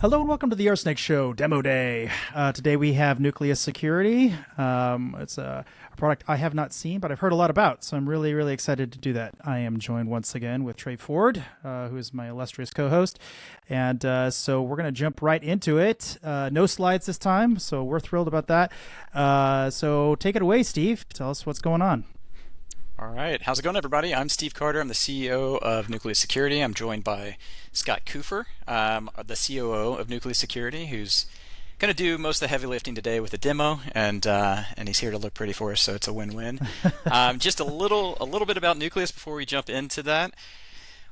Hello and welcome to the RSnake Show Demo Day. Today we have Nucleus Security. It's a product I have not seen, but I've heard a lot about, so I'm really, really excited to do that. I am joined once again with Trey Ford, who is my illustrious co-host, and so we're going to jump right into it. No slides this time, so we're thrilled about that. So take it away, Steve. Tell us what's going on. All right. How's it going, everybody? I'm Steve Carter. I'm the CEO of Nucleus Security. I'm joined by Scott Kufer, the COO of Nucleus Security, who's going to do most of the heavy lifting today with the demo, and he's here to look pretty for us, so it's a win-win. Just a little bit about Nucleus before we jump into that.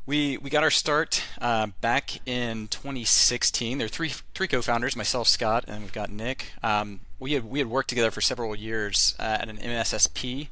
We got our start back in 2016. There are three co-founders, myself, Scott, and we've got Nick. We had worked together for several years at an MSSP.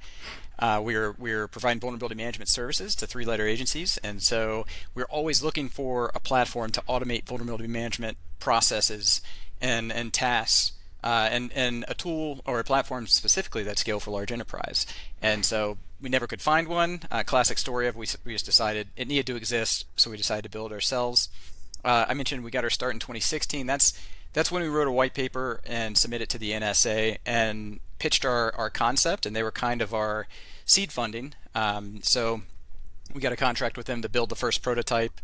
We were providing vulnerability management services to three-letter agencies, and so we're always looking for a platform to automate vulnerability management processes and tasks, and a tool or a platform specifically that scale for large enterprise. And so we never could find one. Classic story of we just decided it needed to exist, so we decided to build it ourselves. I mentioned we got our start in 2016. That's when we wrote a white paper and submitted it to the NSA and pitched our concept, and they were kind of our seed funding. So we got a contract with them to build the first prototype.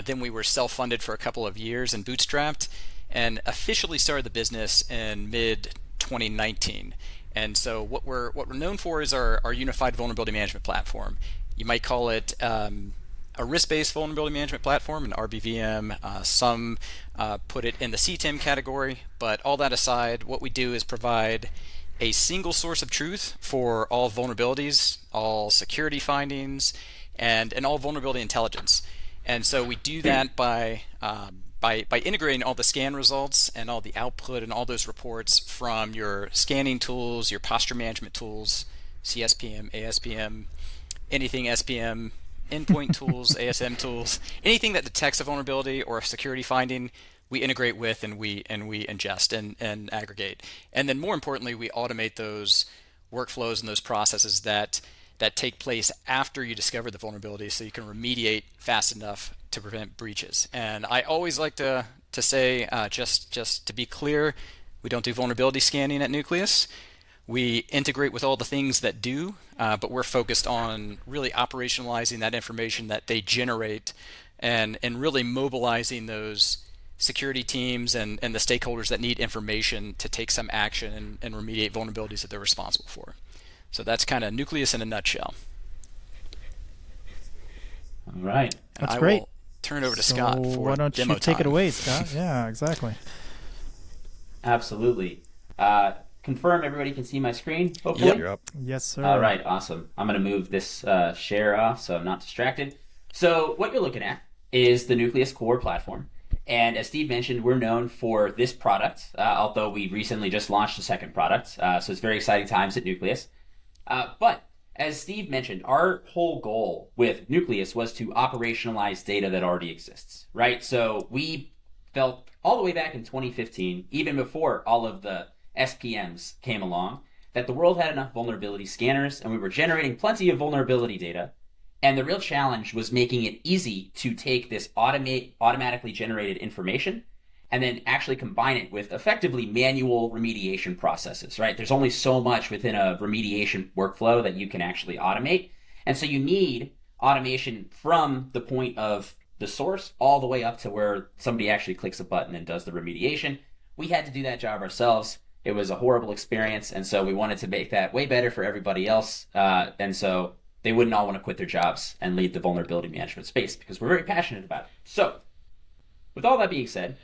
Then we were self-funded for a couple of years and bootstrapped, and officially started the business in mid-2019. And so what we're known for is our unified vulnerability management platform. You might call it a risk-based vulnerability management platform, an RBVM. Some put it in the CTEM category, but all that aside, what we do is provide a single source of truth for all vulnerabilities, all security findings, and all vulnerability intelligence. And so we do that by integrating all the scan results and all the output and all those reports from your scanning tools, your posture management tools, CSPM, ASPM, anything SPM, endpoint tools, ASM tools, anything that detects a vulnerability or a security finding, we integrate with and we ingest and aggregate. And then more importantly, we automate those workflows and those processes that take place after you discover the vulnerability, so you can remediate fast enough to prevent breaches. And I always like to say, just to be clear, we don't do vulnerability scanning at Nucleus. We integrate with all the things that do, but we're focused on really operationalizing that information that they generate and really mobilizing those security teams and the stakeholders that need information to take some action and remediate vulnerabilities that they're responsible for. So that's kind of Nucleus in a nutshell. All right. And That's I great. will turn it over to Scott for why don't demo you take it time. away, Scott? Yeah, exactly. Absolutely. Confirm everybody can see my screen, hopefully? Yep. You're up. Yes, sir. All right, awesome. I'm going to move this share off so I'm not distracted. So what you're looking at is the Nucleus Core platform. And as Steve mentioned, we're known for this product, although we recently just launched a second product. So it's very exciting times at Nucleus. But as Steve mentioned, our whole goal with Nucleus was to operationalize data that already exists, right? So we felt all the way back in 2015, even before all of the SPMs came along, that the world had enough vulnerability scanners and we were generating plenty of vulnerability data. And the real challenge was making it easy to take this automatically generated information and then actually combine it with effectively manual remediation processes, right? There's only so much within a remediation workflow that you can actually automate. And so you need automation from the point of the source all the way up to where somebody actually clicks a button and does the remediation. We had to do that job ourselves. It was a horrible experience, and so we wanted to make that way better for everybody else. And so they wouldn't all want to quit their jobs and leave the vulnerability management space because we're very passionate about it. So with all that being said,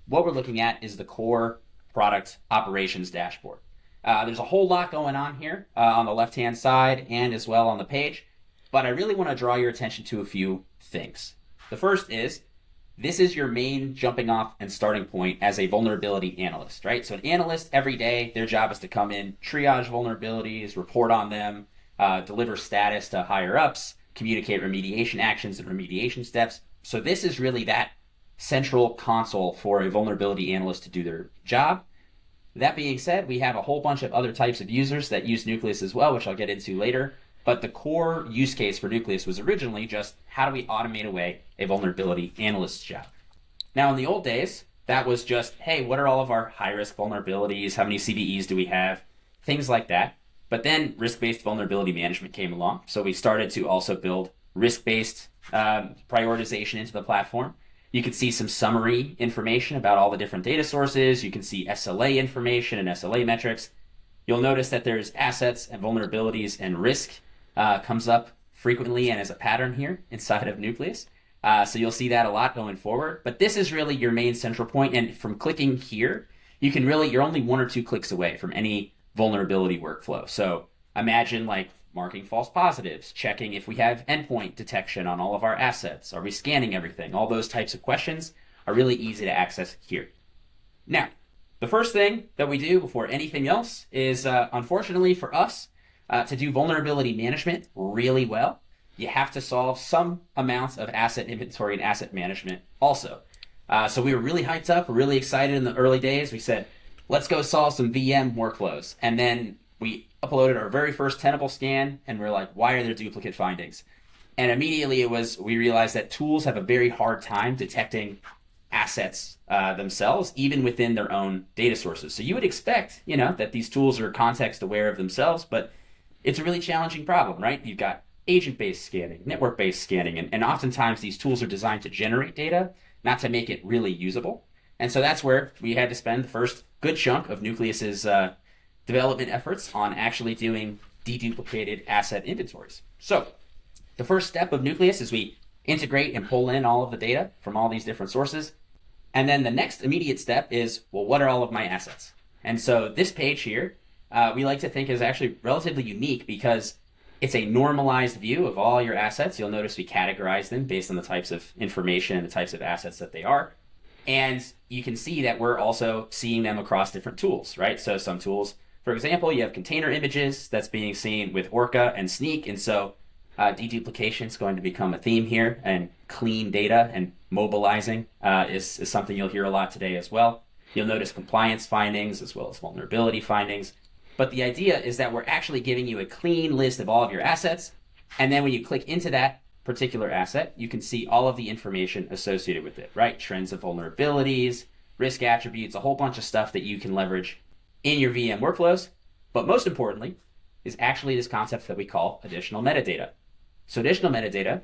what we're looking at is the core product operations dashboard. There's a whole lot going on here on the left-hand side and as well on the page, but I really want to draw your attention to a few things. The first is, this is your main jumping off and starting point as a vulnerability analyst, right? So an analyst every day, their job is to come in, triage vulnerabilities, report on them, deliver status to higher ups, communicate remediation actions and remediation steps. So this is really that central console for a vulnerability analyst to do their job. That being said, we have a whole bunch of other types of users that use Nucleus as well, which I'll get into later. But the core use case for Nucleus was originally just how do we automate away a vulnerability analyst's job. Now, in the old days, that was just, hey, what are all of our high-risk vulnerabilities? How many CVEs do we have? Things like that. But then risk-based vulnerability management came along. So we started to also build risk-based prioritization into the platform. You can see some summary information about all the different data sources. You can see SLA information and SLA metrics. You'll notice that there's assets and vulnerabilities and risk comes up frequently and as a pattern here inside of Nucleus. So you'll see that a lot going forward. But this is really your main central point. And from clicking here, you're only 1 or 2 clicks away from any vulnerability workflow. So imagine like marking false positives, checking if we have endpoint detection on all of our assets. Are we scanning everything? All those types of questions are really easy to access here. Now, the first thing that we do before anything else is, unfortunately for us, to do vulnerability management really well, you have to solve some amounts of asset inventory and asset management also. So we were really hyped up, we're really excited in the early days. We said, let's go solve some VM workflows. And then we uploaded our very first Tenable scan, and we're like, why are there duplicate findings? And immediately we realized that tools have a very hard time detecting assets themselves, even within their own data sources. So you would expect, that these tools are context aware of themselves, but it's a really challenging problem, right? You've got agent-based scanning, network-based scanning, and oftentimes these tools are designed to generate data, not to make it really usable. And so that's where we had to spend the first good chunk of Nucleus's development efforts on actually doing deduplicated asset inventories. So the first step of Nucleus is we integrate and pull in all of the data from all these different sources. And then the next immediate step is, well, what are all of my assets? And so this page here, we like to think is actually relatively unique because it's a normalized view of all your assets. You'll notice we categorize them based on the types of information and the types of assets that they are. And you can see that we're also seeing them across different tools, right? So some tools, for example, you have container images that's being seen with Orca and Sneak. And so deduplication is going to become a theme here, and clean data and mobilizing is something you'll hear a lot today as well. You'll notice compliance findings as well as vulnerability findings. But the idea is that we're actually giving you a clean list of all of your assets. And then when you click into that particular asset, you can see all of the information associated with it, right? Trends of vulnerabilities, risk attributes, a whole bunch of stuff that you can leverage in your VM workflows. But most importantly is actually this concept that we call additional metadata. So additional metadata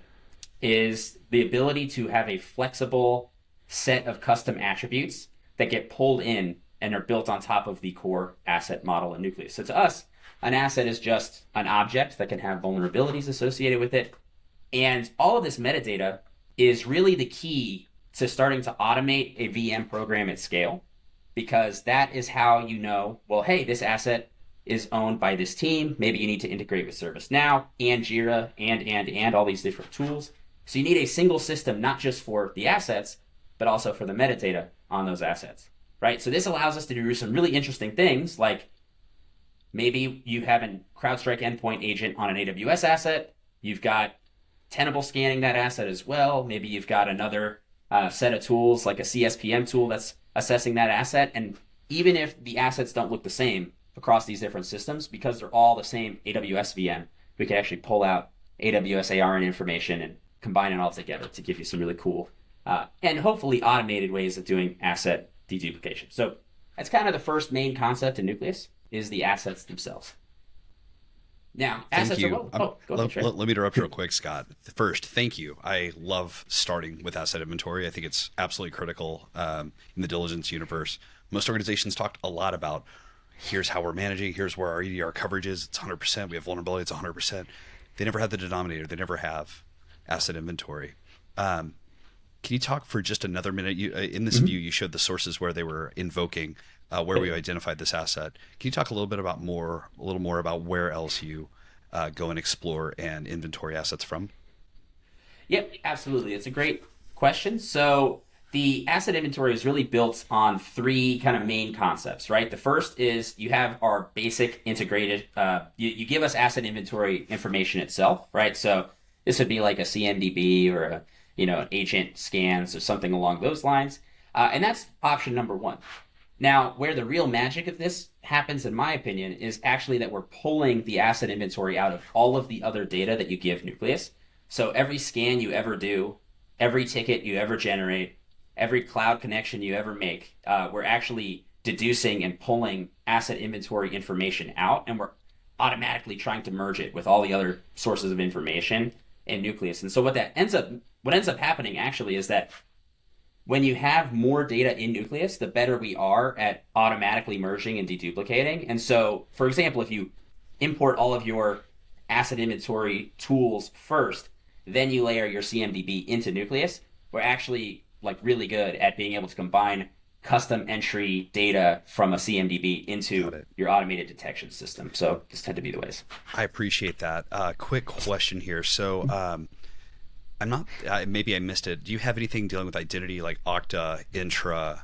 is the ability to have a flexible set of custom attributes that get pulled in and are built on top of the core asset model in Nucleus. So to us, an asset is just an object that can have vulnerabilities associated with it. And all of this metadata is really the key to starting to automate a VM program at scale, because that is how you know, well, hey, this asset is owned by this team. Maybe you need to integrate with ServiceNow and Jira and all these different tools. So you need a single system, not just for the assets, but also for the metadata on those assets, right? So this allows us to do some really interesting things, like maybe you have a CrowdStrike endpoint agent on an AWS asset. You've got Tenable scanning that asset as well. Maybe you've got another set of tools like a CSPM tool that's assessing that asset. And even if the assets don't look the same across these different systems, because they're all the same AWS VM, we can actually pull out AWS ARN information and combine it all together to give you some really cool and hopefully automated ways of doing asset deduplication. So that's kind of the first main concept in Nucleus, is the assets themselves. Now, assets are well. Go ahead, Trey. Let me interrupt real quick, Scott. First, thank you. I love starting with asset inventory. I think it's absolutely critical in the diligence universe. Most organizations talked a lot about, here's how we're managing, here's where our EDR coverage is, it's 100%, we have vulnerability, it's 100%. They never had the denominator, they never have asset inventory. Can you talk for just another minute? In this view, you showed the sources where they were invoking, where we identified this asset. Can you talk a little more about where else you go and explore and inventory assets from? Yep, absolutely. It's a great question. So the asset inventory is really built on 3 kind of main concepts, right? The first is you have our basic integrated, you give us asset inventory information itself, right? So this would be like a CMDB or an agent scans or something along those lines. And that's option number 1. Now, where the real magic of this happens, in my opinion, is actually that we're pulling the asset inventory out of all of the other data that you give Nucleus. So every scan you ever do, every ticket you ever generate, every cloud connection you ever make, we're actually deducing and pulling asset inventory information out, and we're automatically trying to merge it with all the other sources of information in Nucleus. And so what ends up happening actually is that when you have more data in Nucleus, the better we are at automatically merging and deduplicating. And so, for example, if you import all of your asset inventory tools first, then you layer your CMDB into Nucleus, we're actually like really good at being able to combine custom entry data from a CMDB into your automated detection system. So these tend to be the ways. I appreciate that. Quick question here. So I'm not, maybe I missed it. Do you have anything dealing with identity like Okta, Intra,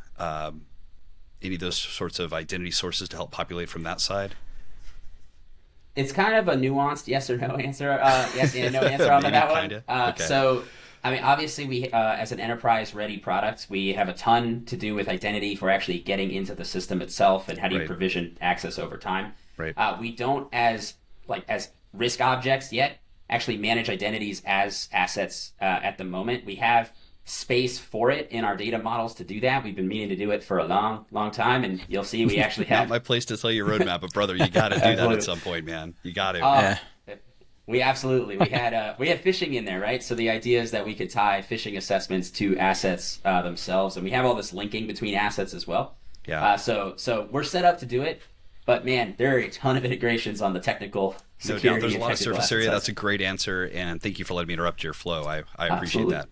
any of those sorts of identity sources to help populate from that side? It's kind of a nuanced yes or no answer. Yes and no answer on that one. Okay. So, I mean, obviously, we as an enterprise-ready product, we have a ton to do with identity for actually getting into the system itself and how do you provision access over time. Right. We don't, as risk objects yet, actually manage identities as assets at the moment. We have space for it in our data models to do that. We've been meaning to do it for a long time, and you'll see we actually have. Not my place to tell you roadmap, but brother, you got to do that at some point, man. You got to. We absolutely. We had phishing in there, right? So the idea is that we could tie phishing assessments to assets themselves, and we have all this linking between assets as well. Yeah. So we're set up to do it, but man, there are a ton of integrations on the technical security. No doubt. There's a lot of surface area. Assets. That's a great answer, and thank you for letting me interrupt your flow. I appreciate that.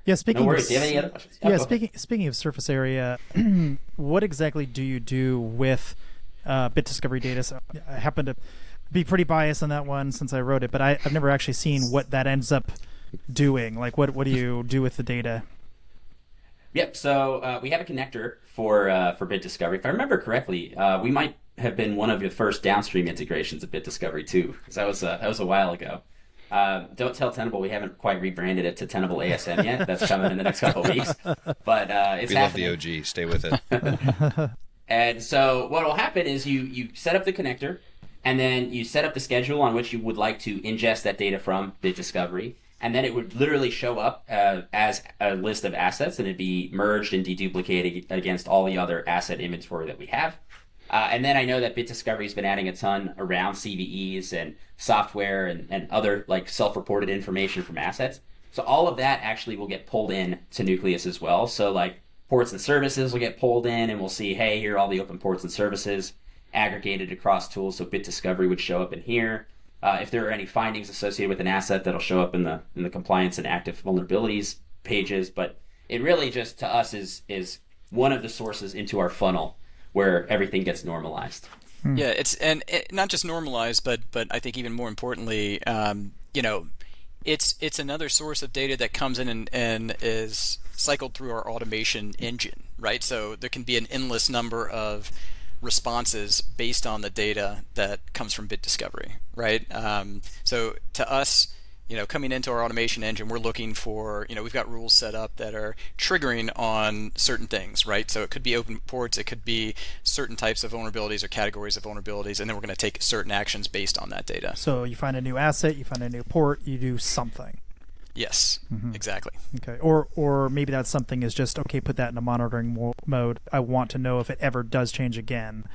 Yeah, speaking no worries. Do you have any other questions? Speaking of surface area, what exactly do you do with bit discovery data? So I happen to be pretty biased on that one since I wrote it, but I've never actually seen what that ends up doing. Like, what do you do with the data? Yep. So we have a connector for bit discovery. If I remember correctly, we might have been one of the first downstream integrations of bit discovery too, because that was a while ago. Don't tell Tenable we haven't quite rebranded it to Tenable ASM yet. That's coming in the next couple of weeks. But it's we happening. love the OG. Stay with it. And so what will happen is you set up the connector, and then you set up the schedule on which you would like to ingest that data from bit discovery. And then it would literally show up as a list of assets, and it'd be merged and deduplicated against all the other asset inventory that we have. And then I know that bit discovery has been adding a ton around CVEs and software and other like self-reported information from assets. So all of that actually will get pulled in to Nucleus as well. So like ports and services will get pulled in, and we'll see, hey, here are all the open ports and services aggregated across tools. So bit discovery would show up in here. If there are any findings associated with an asset, that'll show up in the compliance and active vulnerabilities pages. But it really just to us is one of the sources into our funnel where everything gets normalized. Yeah, it's not just normalized, but I think even more importantly, it's another source of data that comes in and is cycled through our automation engine, right? So there can be an endless number of responses based on the data that comes from bit discovery, right? So to us, coming into our automation engine, we're looking for, we've got rules set up that are triggering on certain things, right? So it could be open ports, it could be certain types of vulnerabilities or categories of vulnerabilities, and then we're going to take certain actions based on that data. So you find a new asset, you find a new port, you do something. Yes, exactly. Okay, or maybe that something is just, okay, put that in a monitoring mode. I want to know if it ever does change again.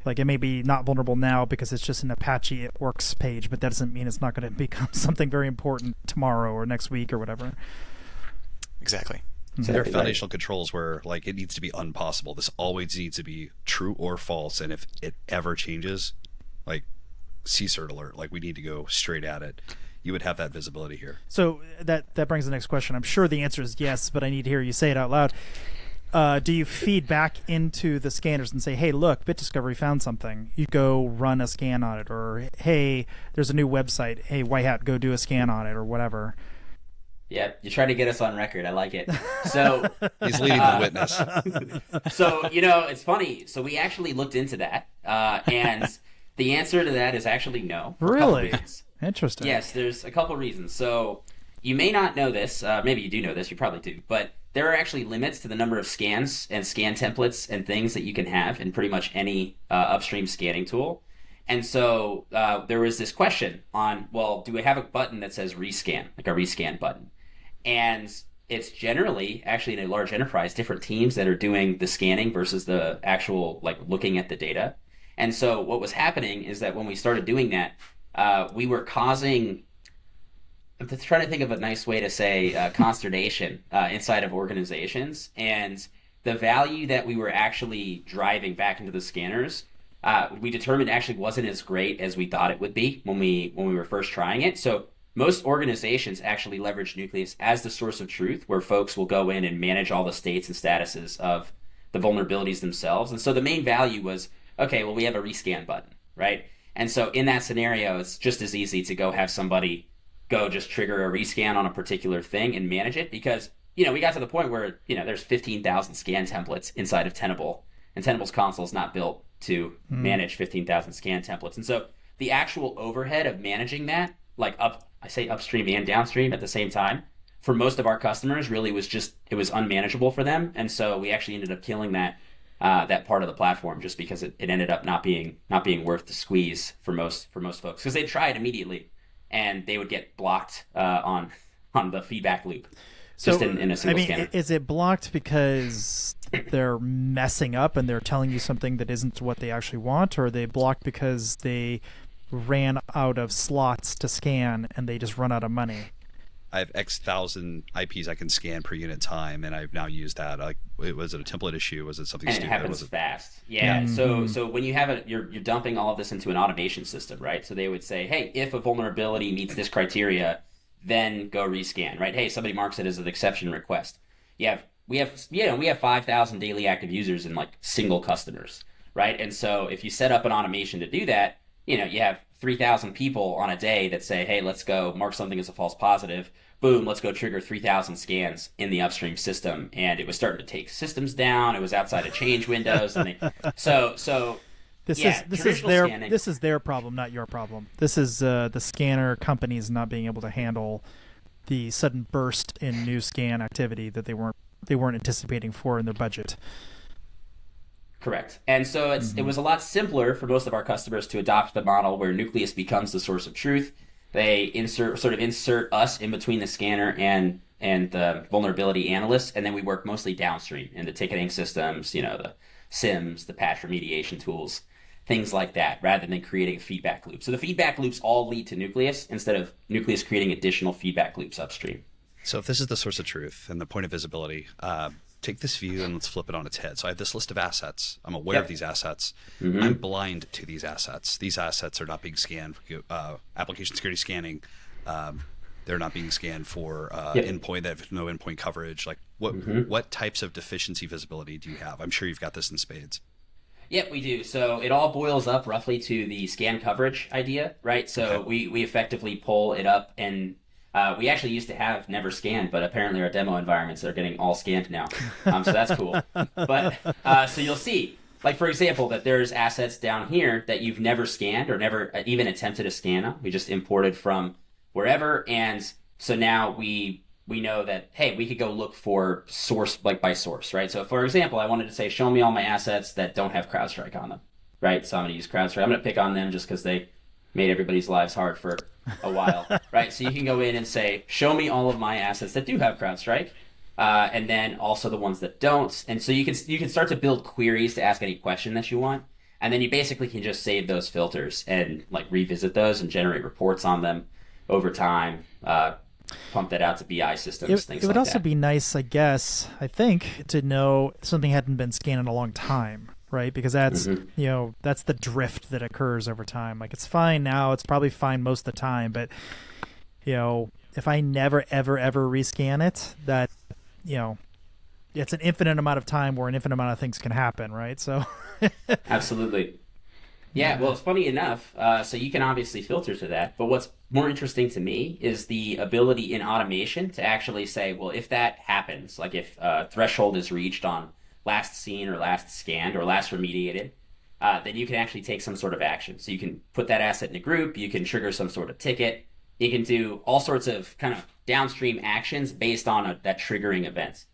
Like, it may be not vulnerable now because it's just an Apache It Works page, but that doesn't mean it's not going to become something very important tomorrow or next week or whatever. Exactly. So there are foundational controls where, like, it needs to be unpossible. This always needs to be true or false, and if it ever changes, like, CSIRT alert, like, we need to go straight at it. You would have that visibility here. So that brings the next question. I'm sure the answer is yes, but I need to hear you say it out loud. Do you feed back into the scanners and say, hey, look, bit discovery found something. You go run a scan on it, or hey, there's a new website. Hey, White Hat, go do a scan on it, or whatever. Yeah, you try to get us on record. I like it. So he's leading the witness. So, it's funny. So we actually looked into that, and the answer to that is actually no. Really? Interesting. Yes, there's a couple reasons. So you may not know this. Maybe you do know this. You probably do. But there are actually limits to the number of scans and scan templates and things that you can have in pretty much any upstream scanning tool. And so there was this question on, well, do we have a button that says rescan, like a rescan button? And it's generally actually in a large enterprise, different teams that are doing the scanning versus the actual like looking at the data. And so what was happening is that when we started doing that, we were causing, I'm trying to think of a nice way to say consternation inside of organizations. And the value that we were actually driving back into the scanners, we determined actually wasn't as great as we thought it would be when we were first trying it. So most organizations actually leverage Nucleus as the source of truth, where folks will go in and manage all the states and statuses of the vulnerabilities themselves. And so the main value was, okay, well, we have a rescan button, right? And so in that scenario, it's just as easy to go have somebody go just trigger a rescan on a particular thing and manage it, because, we got to the point where, there's 15,000 scan templates inside of Tenable, and Tenable's console is not built to manage 15,000 scan templates. And so the actual overhead of managing that, like I say upstream and downstream at the same time, for most of our customers really was just, it was unmanageable for them. And so we actually ended up killing that part of the platform, just because it ended up not being worth the squeeze for most folks, because they'd try it immediately and they would get blocked on the feedback loop. Just in a single scanner. Is it blocked because they're messing up and they're telling you something that isn't what they actually want, or are they blocked because they ran out of slots to scan and they just run out of money? I have X thousand IPs I can scan per unit time, and I've now used that. Like, was it a template issue? Was it something stupid? It happens fast. Yeah. Mm-hmm. So when you have you're dumping all of this into an automation system, right? So they would say, hey, if a vulnerability meets this criteria, then go rescan, right? Hey, somebody marks it as an exception request. We have 5,000 daily active users in like single customers, right? And so if you set up an automation to do that, you have 3,000 people on a day that say, hey, let's go mark something as a false positive. Boom, let's go trigger 3,000 scans in the upstream system. And it was starting to take systems down. It was outside of change windows. And This is their problem, not your problem. This is the scanner companies not being able to handle the sudden burst in new scan activity that they weren't anticipating for in their budget. Correct. And so it was a lot simpler for most of our customers to adopt the model where Nucleus becomes the source of truth. They insert us in between the scanner and the vulnerability analyst, and then we work mostly downstream in the ticketing systems, the SIMs, the patch remediation tools, things like that, rather than creating a feedback loop. So the feedback loops all lead to Nucleus instead of Nucleus creating additional feedback loops upstream. So if this is the source of truth and the point of visibility, take this view and let's flip it on its head. So I have this list of assets. I'm aware of these assets. Mm-hmm. I'm blind to these assets. These assets are not being scanned for application security scanning. They're not being scanned for endpoint. They have no endpoint coverage. Like what types of deficiency visibility do you have? I'm sure you've got this in spades. Yep, we do. So it all boils up roughly to the scan coverage idea, right? So we effectively pull it up, and we actually used to have never scanned, but apparently our demo environments are getting all scanned now. So that's cool. But so you'll see, like, for example, that there's assets down here that you've never scanned or never even attempted to scan them. We just imported from wherever. And so now we know that, hey, we could go look for source, like by source, right? So for example, I wanted to say, show me all my assets that don't have CrowdStrike on them, right? So I'm going to use CrowdStrike. I'm going to pick on them just because they made everybody's lives hard for a while, right? So you can go in and say, show me all of my assets that do have CrowdStrike, and then also the ones that don't. And so you can start to build queries to ask any question that you want. And then you basically can just save those filters and like revisit those and generate reports on them over time, pump that out to BI systems, things like that. It would also be nice, I think, to know something hadn't been scanned in a long time, right? Because that's, that's the drift that occurs over time. Like, it's fine now. It's probably fine most of the time. But, if I never, ever, ever rescan it, that, it's an infinite amount of time where an infinite amount of things can happen, right? So Absolutely. Yeah, well, it's funny enough. So you can obviously filter to that. But what's more interesting to me is the ability in automation to actually say, well, if that happens, like if a threshold is reached on last seen or last scanned or last remediated, then you can actually take some sort of action. So you can put that asset in a group. You can trigger some sort of ticket. You can do all sorts of kind of downstream actions based on that triggering event,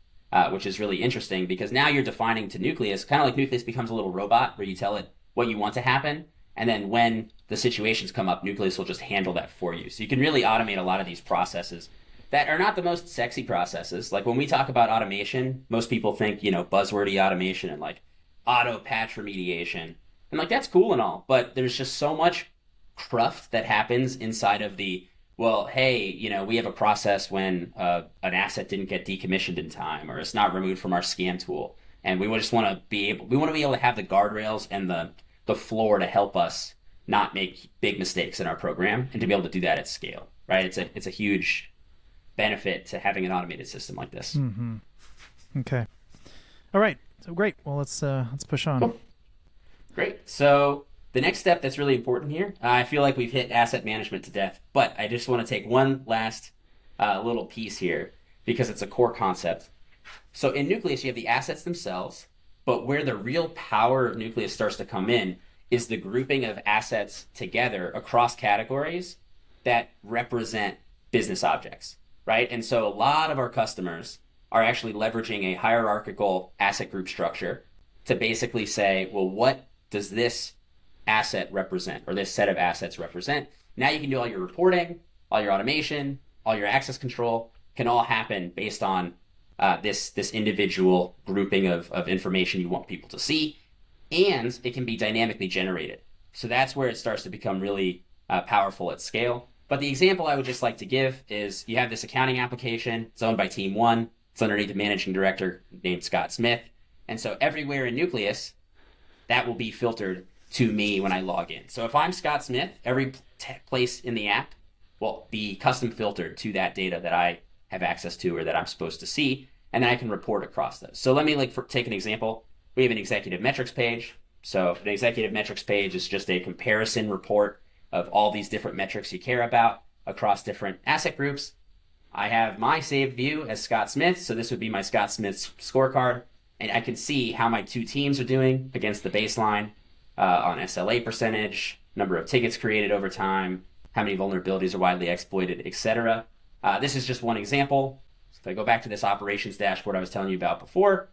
which is really interesting because now you're defining to Nucleus, kind of like Nucleus becomes a little robot where you tell it what you want to happen. And then when the situations come up, Nucleus will just handle that for you. So you can really automate a lot of these processes that are not the most sexy processes. Like when we talk about automation, most people think, buzzwordy automation and like auto patch remediation. And like that's cool and all, but there's just so much cruft that happens inside of well, hey, we have a process when an asset didn't get decommissioned in time or it's not removed from our scan tool. And we just want to be able to have the guardrails and the floor to help us not make big mistakes in our program and to be able to do that at scale, right? It's a huge benefit to having an automated system like this. Mm-hmm. Okay. All right. So great. Well, let's push on. Cool. Great. So the next step that's really important here, I feel like we've hit asset management to death, but I just want to take one last little piece here because it's a core concept. So in Nucleus, you have the assets themselves, but where the real power of Nucleus starts to come in is the grouping of assets together across categories that represent business objects, right? And so a lot of our customers are actually leveraging a hierarchical asset group structure to basically say, well, what does this asset represent or this set of assets represent? Now you can do all your reporting, all your automation, all your access control can all happen based on this individual grouping of information you want people to see, and it can be dynamically generated. So that's where it starts to become really powerful at scale. But the example I would just like to give is you have this accounting application. It's owned by Team 1. It's underneath a managing director named Scott Smith. And so everywhere in Nucleus, that will be filtered to me when I log in. So if I'm Scott Smith, every place in the app will be custom filtered to that data that I have access to or that I'm supposed to see, and then I can report across those. So let me take an example. We have an executive metrics page. So an executive metrics page is just a comparison report of all these different metrics you care about across different asset groups. I have my saved view as Scott Smith, so this would be my Scott Smith's scorecard, and I can see how my two teams are doing against the baseline on SLA percentage, number of tickets created over time, how many vulnerabilities are widely exploited, etc. This is just one example. So if I go back to this operations dashboard I was telling you about before,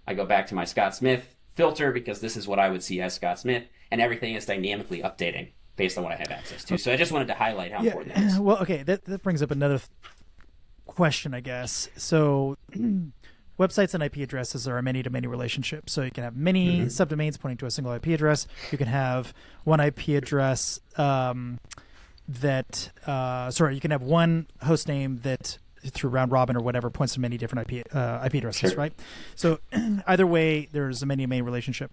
I go back to my Scott Smith filter because this is what I would see as Scott Smith, and everything is dynamically updating based on what I have access to. So I just wanted to highlight how important that is. Well, okay, that brings up another question, I guess. So websites and IP addresses are a many-to-many relationship. So you can have many subdomains pointing to a single IP address. You can have one IP address you can have one host name that through round robin or whatever points to many different IP addresses, right? So either way, there's a many-to-many relationship.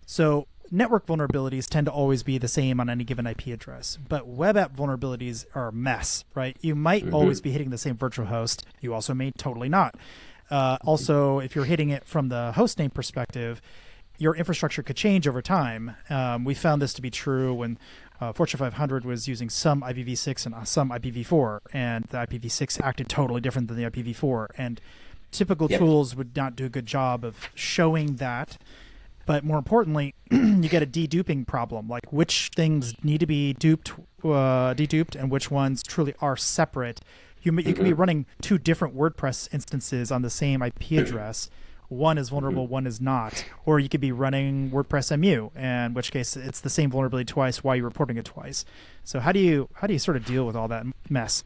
So network vulnerabilities tend to always be the same on any given IP address, but web app vulnerabilities are a mess, right? You might always be hitting the same virtual host. You also may totally not. Also, if you're hitting it from the host name perspective, your infrastructure could change over time. We found this to be true when Fortune 500 was using some IPv6 and some IPv4, and the IPv6 acted totally different than the IPv4. And typical tools would not do a good job of showing that. But more importantly, you get a deduping problem, like which things need to be deduped and which ones truly are separate. You can be running two different WordPress instances on the same IP address. One is vulnerable, one is not. Or you could be running WordPress MU, in which case it's the same vulnerability twice while you're reporting it twice. So how do you sort of deal with all that mess?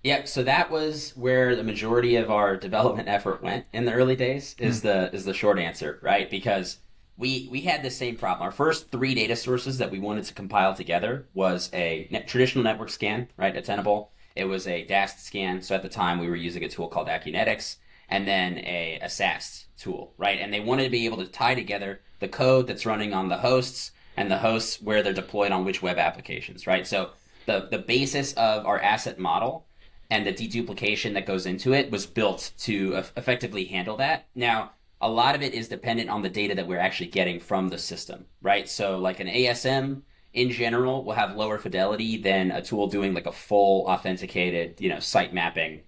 Yep. So that was where the majority of our development effort went in the early days. Is the short answer, right? Because we had the same problem. Our first 3 data sources that we wanted to compile together was a traditional network scan, right? A Tenable. It was a DAST scan. So at the time we were using a tool called Acunetics, and then a SAST tool, right? And they wanted to be able to tie together the code that's running on the hosts and the hosts where they're deployed on which web applications, right? So the basis of our asset model and the deduplication that goes into it was built to effectively handle that. Now, a lot of it is dependent on the data that we're actually getting from the system, right? So like an ASM in general will have lower fidelity than a tool doing like a full authenticated, site mapping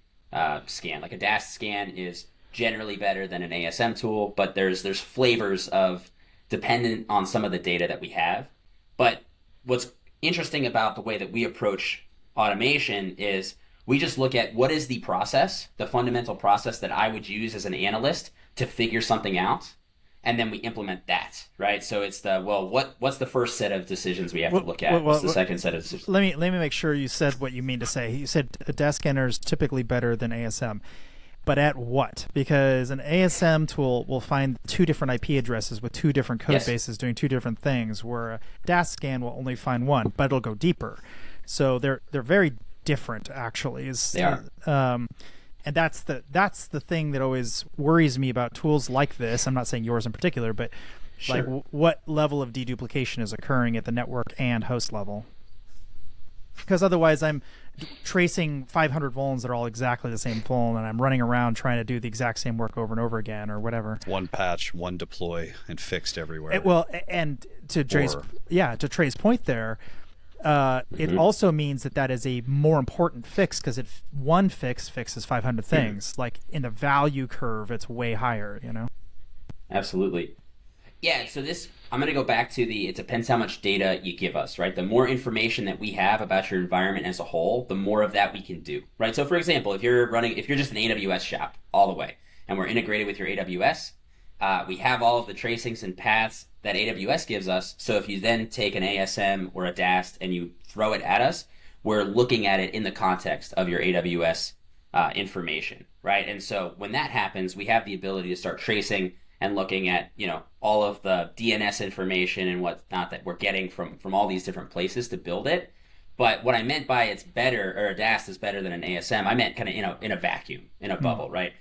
scan. Like a DAST scan is generally better than an ASM tool, but there's flavors of dependent on some of the data that we have. But what's interesting about the way that we approach automation is we just look at what is the process, the fundamental process that I would use as an analyst to figure something out. and then we implement that, right? So it's what's the first set of decisions we have to look at? What's the second set of decisions? Let me make sure you said what you mean to say. You said a DAS scanner is typically better than ASM. But at what? Because an ASM tool will find 2 different IP addresses with 2 different code bases doing 2 different things, where a DAS scan will only find one, but it'll go deeper. So they're very different, actually. They are. And that's the thing that always worries me about tools like this. I'm not saying yours in particular, but like what level of deduplication is occurring at the network and host level? Because otherwise I'm tracing 500 vulns that are all exactly the same vuln, and I'm running around trying to do the exact same work over and over again, or whatever. One patch, one deploy, and fixed everywhere. And to Trey's point there, it also means that is a more important fix, because one fix fixes 500 things. Like in the value curve, it's way higher. Absolutely. Yeah, so I'm going to go back to it depends how much data you give us, right? The more information that we have about your environment as a whole, the more of that we can do, right? So for example, if you're just an AWS shop all the way, and we're integrated with your AWS, we have all of the tracings and paths that AWS gives us. So if you then take an ASM or a DAST and you throw it at us, we're looking at it in the context of your AWS information, right? And so when that happens, we have the ability to start tracing and looking at, all of the DNS information and whatnot that we're getting from all these different places to build it. But what I meant by it's better, or a DAST is better than an ASM, I meant kind of, in a vacuum, in a bubble, right?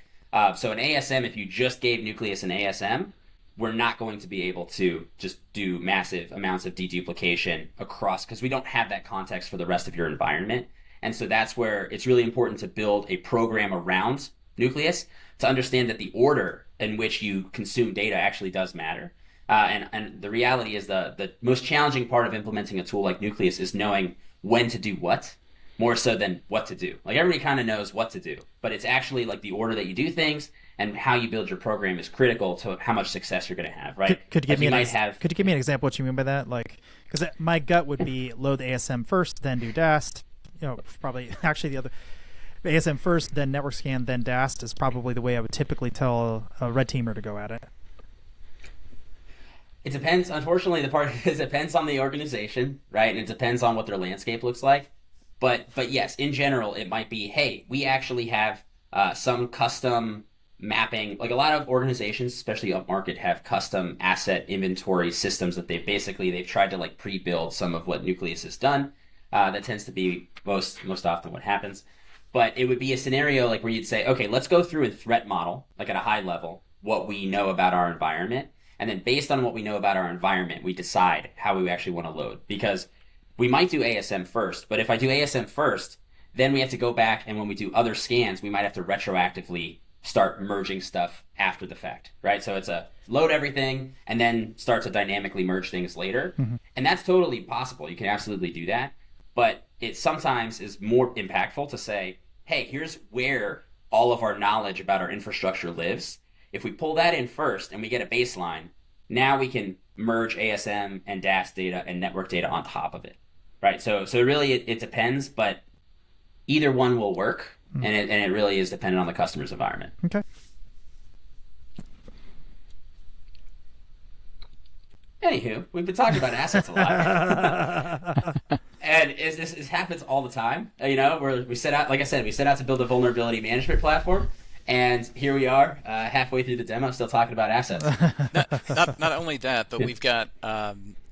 So an ASM, if you just gave Nucleus an ASM, we're not going to be able to just do massive amounts of deduplication across, because we don't have that context for the rest of your environment. And so that's where it's really important to build a program around Nucleus to understand that the order in which you consume data actually does matter. And the reality is the most challenging part of implementing a tool like Nucleus is knowing when to do what, more so than what to do. Like everybody kind of knows what to do, but it's actually like the order that you do things and how you build your program is critical to how much success you're going to have, right? Could you give me an example what you mean by that? Like, because my gut would be load the ASM first, then do DAST. Probably actually the other. ASM first, then network scan, then DAST is probably the way I would typically tell a red teamer to go at it. It depends. Unfortunately, the part is it depends on the organization, right? And it depends on what their landscape looks like. But yes, in general, it might be, hey, we actually have some custom mapping. Like a lot of organizations, especially upmarket, have custom asset inventory systems that they've tried to like pre-build some of what Nucleus has done. That tends to be most often what happens. But it would be a scenario like where you'd say, okay, let's go through and threat model, like at a high level, what we know about our environment. And then based on what we know about our environment, we decide how we actually want to load. Because we might do ASM first, but if I do ASM first, then we have to go back, and when we do other scans, we might have to retroactively start merging stuff after the fact, right? So it's a load everything and then start to dynamically merge things later. Mm-hmm. And that's totally possible. You can absolutely do that. But it sometimes is more impactful to say, hey, here's where all of our knowledge about our infrastructure lives. If we pull that in first and we get a baseline, now we can merge ASM and DAS data and network data on top of it, right? So really it depends, but either one will work, and it really is dependent on the customer's environment. Okay. Anywho, we've been talking about assets a lot. And this happens all the time, where we set out, like I said, to build a vulnerability management platform, and here we are, halfway through the demo, still talking about assets. Not only that, but we've got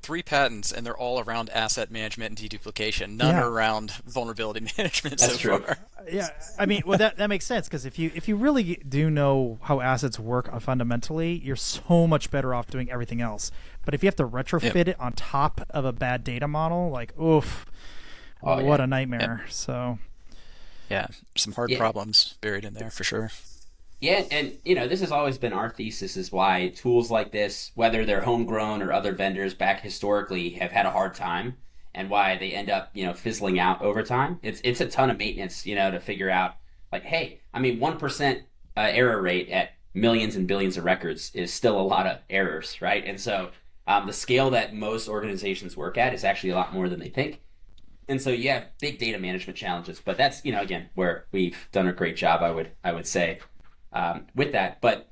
3 patents, and they're all around asset management and deduplication. None are around vulnerability management That's so true. far. Yeah, I mean, well, that makes sense, because if you really do know how assets work fundamentally, you're so much better off doing everything else. But if you have to retrofit it on top of a bad data model, like, oof, what a nightmare. Yep. So, yeah, some hard problems buried in there for sure. Yeah, and this has always been our thesis, is why tools like this, whether they're homegrown or other vendors back historically, have had a hard time, and why they end up fizzling out over time. It's a ton of maintenance, to figure out, like, hey, I mean, 1% error rate at millions and billions of records is still a lot of errors, right? And so the scale that most organizations work at is actually a lot more than they think. And so you have big data management challenges, but that's again where we've done a great job, I would say. With that, but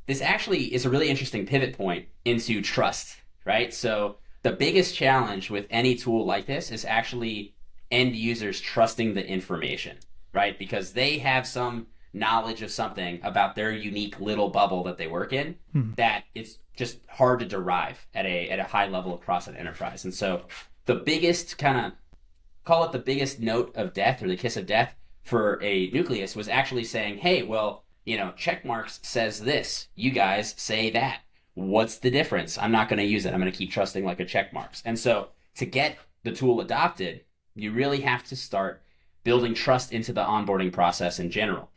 this actually is a really interesting pivot point into trust, right? So the biggest challenge with any tool like this is actually end users trusting the information, right? Because they have some knowledge of something about their unique little bubble that they work in that it's just hard to derive at a high level across an enterprise. And so the biggest call it the biggest note of death or the kiss of death for a Nucleus was actually saying, hey, well, checkmarks says this. You guys say that. What's the difference? I'm not going to use it. I'm going to keep trusting like a checkmarks. And so to get the tool adopted, you really have to start building trust into the onboarding process in general,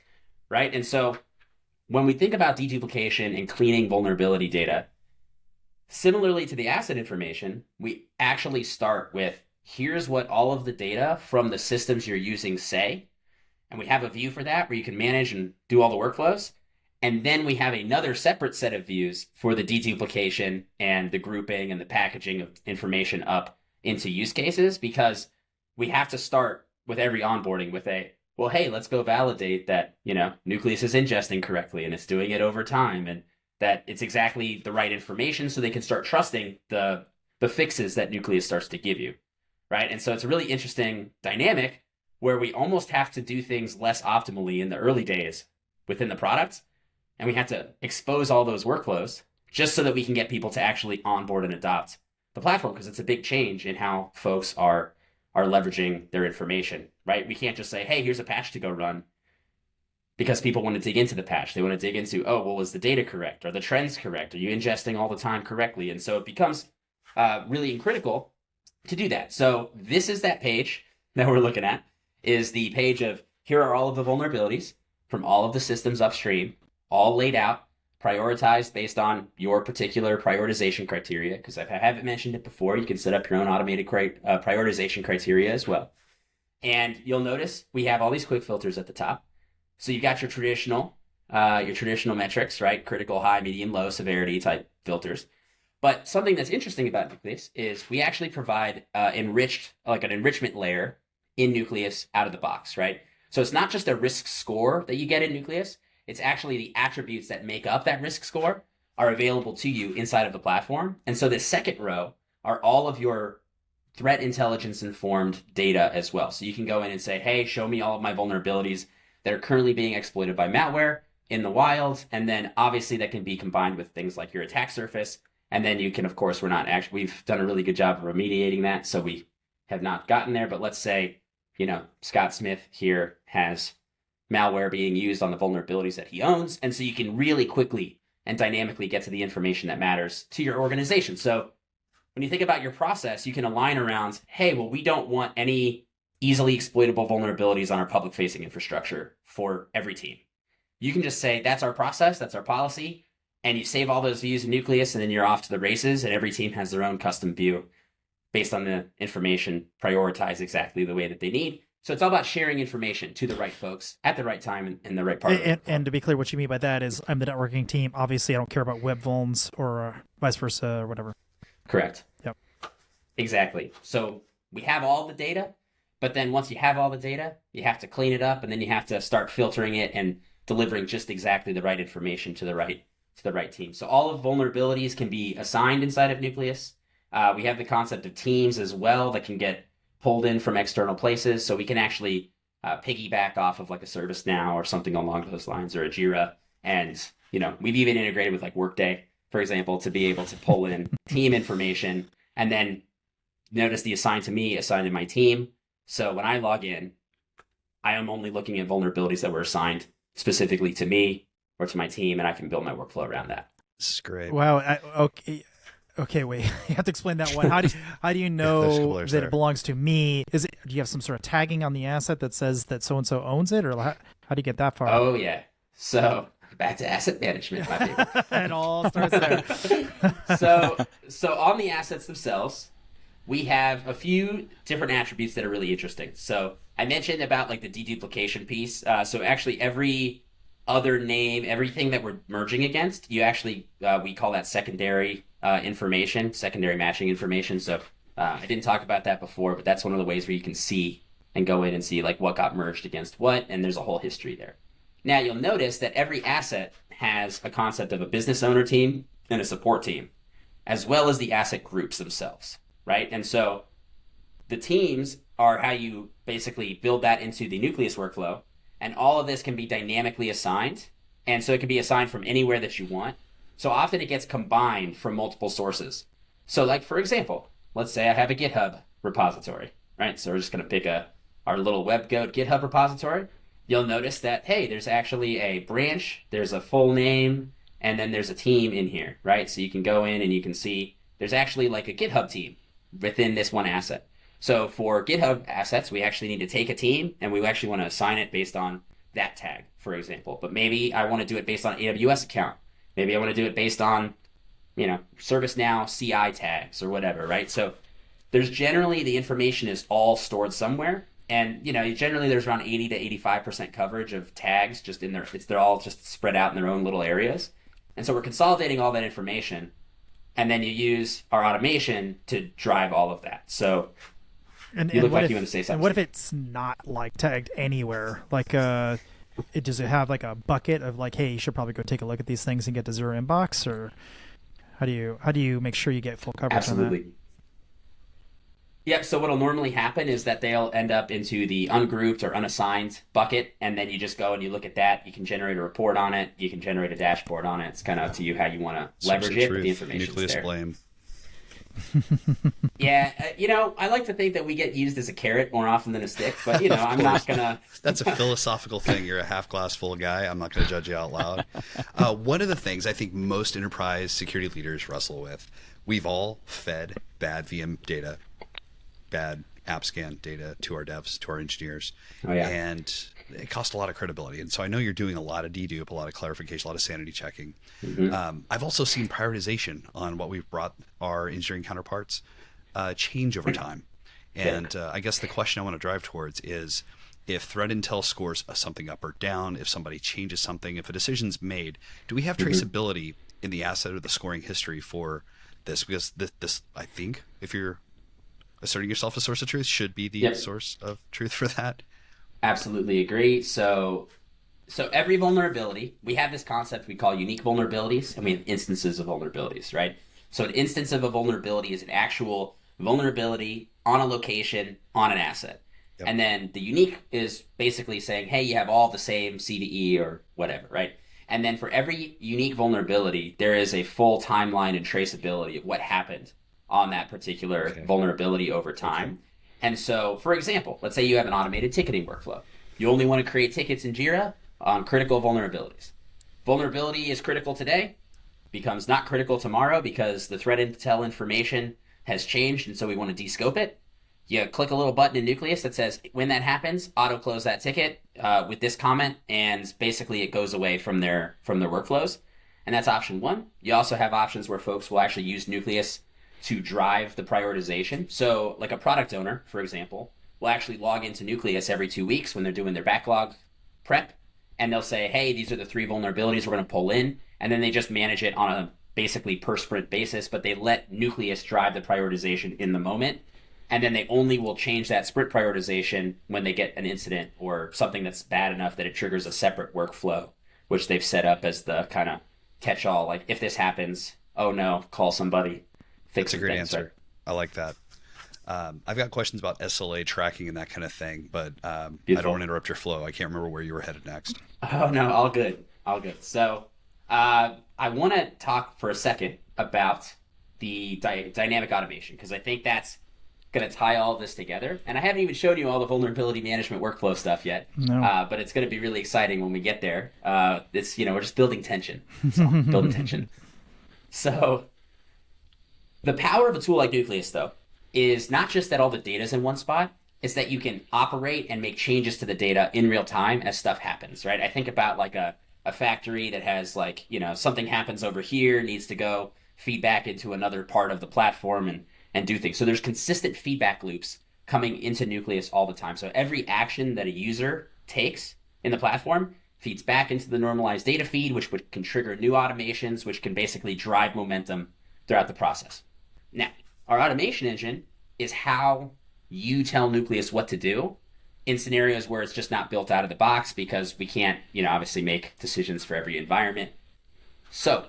right? And so when we think about deduplication and cleaning vulnerability data, similarly to the asset information, we actually start with here's what all of the data from the systems you're using say. And we have a view for that where you can manage and do all the workflows. And then we have another separate set of views for the deduplication and the grouping and the packaging of information up into use cases, because we have to start with every onboarding with well, hey, let's go validate that, Nucleus is ingesting correctly and it's doing it over time and that it's exactly the right information so they can start trusting the fixes that Nucleus starts to give you, right? And so it's a really interesting dynamic where we almost have to do things less optimally in the early days within the product. And we have to expose all those workflows just so that we can get people to actually onboard and adopt the platform, because it's a big change in how folks are leveraging their information, right? We can't just say, hey, here's a patch to go run, because people want to dig into the patch. They want to dig into, oh, well, is the data correct? Are the trends correct? Are you ingesting all the time correctly? And so it becomes really critical to do that. So this is that page that we're looking at, is the page of here are all of the vulnerabilities from all of the systems upstream, all laid out, prioritized based on your particular prioritization criteria. Because if I haven't mentioned it before, you can set up your own automated prioritization criteria as well. And you'll notice we have all these quick filters at the top. So you've got your traditional metrics, right? Critical, high, medium, low severity type filters. But something that's interesting about Nucleus is we actually provide an enrichment layer in Nucleus out of the box, right? So it's not just a risk score that you get in Nucleus. It's actually the attributes that make up that risk score are available to you inside of the platform. And so the second row are all of your threat intelligence informed data as well. So you can go in and say, hey, show me all of my vulnerabilities that are currently being exploited by malware in the wild. And then obviously that can be combined with things like your attack surface. And then you can, of course, we've done a really good job of remediating that. So we have not gotten there, but let's say, Scott Smith here has malware being used on the vulnerabilities that he owns. And so you can really quickly and dynamically get to the information that matters to your organization. So when you think about your process, you can align around, hey, well, we don't want any easily exploitable vulnerabilities on our public facing infrastructure for every team. You can just say, that's our process, that's our policy. And you save all those views in Nucleus, and then you're off to the races, and every team has their own custom view based on the information prioritized exactly the way that they need. So it's all about sharing information to the right folks at the right time and the right part. And to be clear, what you mean by that is I'm the networking team. Obviously, I don't care about web vulns or vice versa or whatever. Correct. Yep. Exactly. So we have all the data, but then once you have all the data, you have to clean it up, and then you have to start filtering it and delivering just exactly the right information to the right team. So all of vulnerabilities can be assigned inside of Nucleus. We have the concept of teams as well that can get pulled in from external places. So we can actually piggyback off of like a ServiceNow or something along those lines, or a Jira. And, we've even integrated with like Workday, for example, to be able to pull in team information, and then notice the assigned to me, assigned to my team. So when I log in, I am only looking at vulnerabilities that were assigned specifically to me or to my team, and I can build my workflow around that. This is great. Wow. Okay, wait. You have to explain that one. How do you know that it belongs to me? Do you have some sort of tagging on the asset that says that so and so owns it, or how do you get that far? Oh yeah. So back to asset management, my favorite. It all starts there. So on the assets themselves, we have a few different attributes that are really interesting. So I mentioned about like the deduplication piece. So actually every other name, everything that we're merging against, you actually, we call that secondary information, secondary matching information. So I didn't talk about that before, but that's one of the ways where you can see and go in and see like what got merged against what, and there's a whole history there. Now you'll notice that every asset has a concept of a business owner team and a support team, as well as the asset groups themselves, right? And so the teams are how you basically build that into the Nucleus workflow, and all of this can be dynamically assigned, and so it can be assigned from anywhere that you want. So often it gets combined from multiple sources. So like, for example, let's say I have a GitHub repository, right? So we're just going to pick our little WebGoat GitHub repository. You'll notice that, hey, there's actually a branch, there's a full name, and then there's a team in here, right? So you can go in and you can see there's actually like a GitHub team within this one asset. So for GitHub assets, we actually need to take a team and we actually want to assign it based on that tag, for example. But maybe I want to do it based on an AWS account. Maybe I want to do it based on, ServiceNow CI tags or whatever, right? So there's generally the information is all stored somewhere. And, generally there's around 80 to 85% coverage of tags just in there. They're all just spread out in their own little areas. And so we're consolidating all that information, and then you use our automation to drive all of that. So you look like you want to say something. And what if it's not like tagged anywhere? Like, does it have like a bucket of like, hey, you should probably go take a look at these things and get to zero inbox, or how do you make sure you get full coverage Absolutely. on that? Yep. So what'll normally happen is that they'll end up into the ungrouped or unassigned bucket, and then you just go and you look at that. You can generate a report on it. You can generate a dashboard on it. It's kind of up to you how you want to leverage it, but the information's Nucleus there. blame. Yeah, I like to think that we get used as a carrot more often than a stick, but I'm not gonna. That's a philosophical thing. You're a half glass full guy. I'm not going to judge you out loud. One of the things I think most enterprise security leaders wrestle with, we've all fed bad VM data, bad app scan data to our devs, to our engineers. Oh, yeah. And it costs a lot of credibility. And so I know you're doing a lot of dedupe, a lot of clarification, a lot of sanity checking. Mm-hmm. I've also seen prioritization on what we've brought our engineering counterparts change over time. And I guess the question I want to drive towards is, if threat intel scores something up or down, if somebody changes something, if a decision's made, do we have traceability in the asset or the scoring history for this? Because this, I think, if you're asserting yourself a source of truth, should be the source of truth for that. Absolutely agree. So every vulnerability, we have this concept we call unique vulnerabilities, and we have instances of vulnerabilities, right? So an instance of a vulnerability is an actual vulnerability on a location on an asset. Yep. And then the unique is basically saying, hey, you have all the same CVE or whatever, right? And then for every unique vulnerability, there is a full timeline and traceability of what happened on that particular vulnerability over time. Okay. And so, for example, let's say you have an automated ticketing workflow. You only want to create tickets in Jira on critical vulnerabilities. Vulnerability is critical today, becomes not critical tomorrow because the threat intel information has changed, and so we want to descope it. You click a little button in Nucleus that says, when that happens, auto-close that ticket with this comment, and basically it goes away from their workflows. And that's option one. You also have options where folks will actually use Nucleus to drive the prioritization. So like a product owner, for example, will actually log into Nucleus every 2 weeks when they're doing their backlog prep, and they'll say, hey, these are the 3 vulnerabilities we're going to pull in, and then they just manage it on a basically per sprint basis, but they let Nucleus drive the prioritization in the moment, and then they only will change that sprint prioritization when they get an incident or something that's bad enough that it triggers a separate workflow, which they've set up as the kind of catch-all, like if this happens, oh no, call somebody. That's a great answer. Right? I like that. I've got questions about SLA tracking and that kind of thing, but I don't want to interrupt your flow. I can't remember where you were headed next. Oh, no, all good. All good. So I want to talk for a second about the dynamic automation, because I think that's going to tie all of this together. And I haven't even shown you all the vulnerability management workflow stuff yet, but it's going to be really exciting when we get there. It's, we're just building tension. That's all. Building tension. So the power of a tool like Nucleus, though, is not just that all the data is in one spot, it's that you can operate and make changes to the data in real time as stuff happens, right? I think about like a factory that has like, something happens over here, needs to go feedback into another part of the platform and do things. So there's consistent feedback loops coming into Nucleus all the time. So every action that a user takes in the platform feeds back into the normalized data feed, which can trigger new automations, which can basically drive momentum throughout the process. Now, our automation engine is how you tell Nucleus what to do in scenarios where it's just not built out of the box, because we can't, obviously make decisions for every environment. So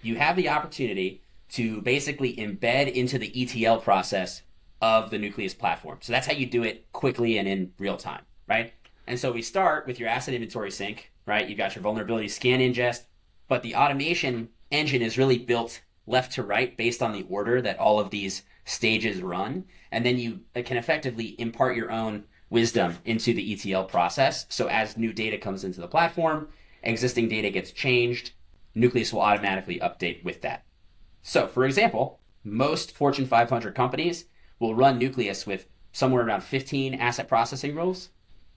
you have the opportunity to basically embed into the ETL process of the Nucleus platform. So that's how you do it quickly and in real time, right? And so we start with your asset inventory sync, right? You've got your vulnerability scan ingest, but the automation engine is really built left to right based on the order that all of these stages run. And then you can effectively impart your own wisdom into the ETL process. So as new data comes into the platform, existing data gets changed, Nucleus will automatically update with that. So for example, most Fortune 500 companies will run Nucleus with somewhere around 15 asset processing rules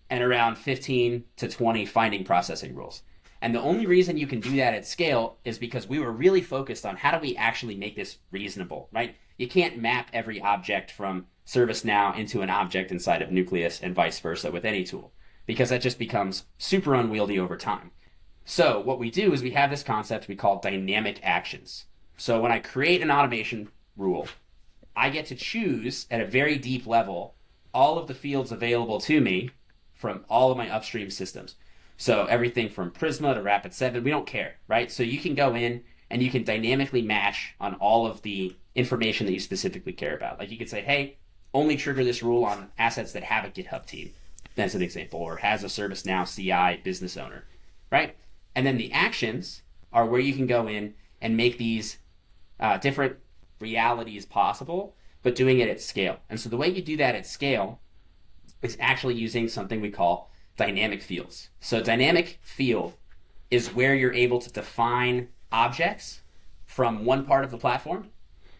and around 15 to 20 finding processing rules. And the only reason you can do that at scale is because we were really focused on how do we actually make this reasonable, right? You can't map every object from ServiceNow into an object inside of Nucleus and vice versa with any tool, because that just becomes super unwieldy over time. So what we do is we have this concept we call dynamic actions. So when I create an automation rule, I get to choose at a very deep level all of the fields available to me from all of my upstream systems. So everything from Prisma to Rapid7, we don't care, right? So you can go in and you can dynamically match on all of the information that you specifically care about. Like you could say, hey, only trigger this rule on assets that have a GitHub team, as an example, or has a ServiceNow CI business owner, right? And then the actions are where you can go in and make these different realities possible, but doing it at scale. And so the way you do that at scale is actually using something we call dynamic fields. So dynamic field is where you're able to define objects from one part of the platform